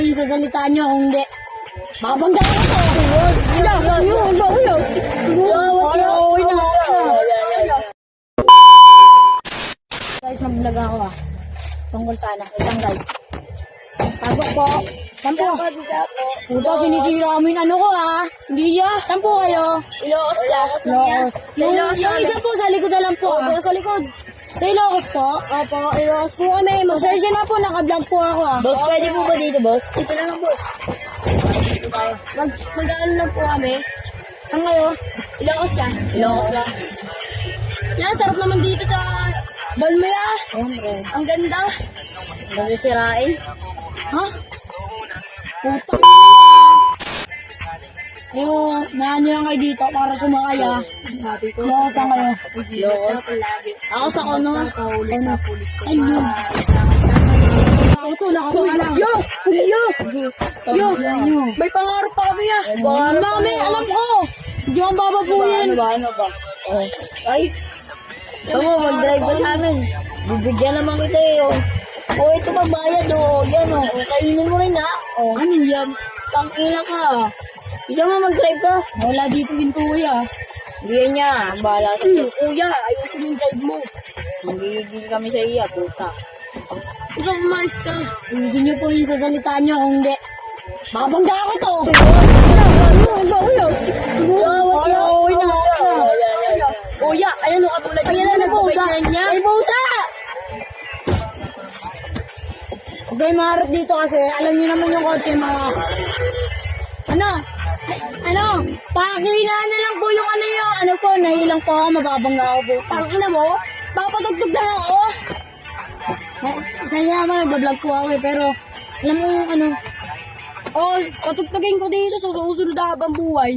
yung sasalita nyo kung hindi. Babangga ko to. Guys, mag-vlog ako tungkol sana. Isang guys. Pasok po. Sampo. Puto, sinisira mo yung ano ko Hindi ya. Sampo kayo. Ilocos lang. Yung isa po sa likod na lang po. Opo, sa likod. Sa Ilocos po. Opo, Ilocos po kami. Pasensya na po, naka-vlog po ako Boss, pwede po ba dito, boss? Dito na lang, boss. Dito tayo. Mag-ano lang po kami. Saan kayo? Ilocos lang. Ilocos lang. Yan, sarap naman dito sa Balmaya. Ang ganda. Bago sirain. Ha? Putang ina niya. Yung naano lang kayo dito para sumakay Sabi ko. Ilocos lang kayo. Ilocos. Ako sa kono. Ay, yun. Ito, nakasama lang. Yo! May pangarap pa kami Mami, alam ko. Hindi akong bababuyan. Ano ba? Ay. Tama, mag-drive ka sa amin. Bibigyan naman kita ito magbayad Yan kainin mo rin Ano yan? Tangina ka. Hindi mo mag-drive ka. Wala dito yung tuya. Hindi niya. Bahala sa'yo. Kuya, ayusin yung drive mo. Magigigil kami sa iya, puta. Ikaw, umalis ka. Ayusin niyo po yung sasalita nyo kung hindi. Babangga ako to. Kuya, ayan o katulad niya. Ayan na pusa. Ay, pusa! Huwag kayo maharap dito kasi alam niyo naman yung kotse mga... Pakakilala na lang po yung nahilang po ako, mababangga ako po. Tangina mo, papatugtog lang ako. Sanya naman, nagbablog po ako pero alam mo patugtugin ko dito sa susunod na habang buhay.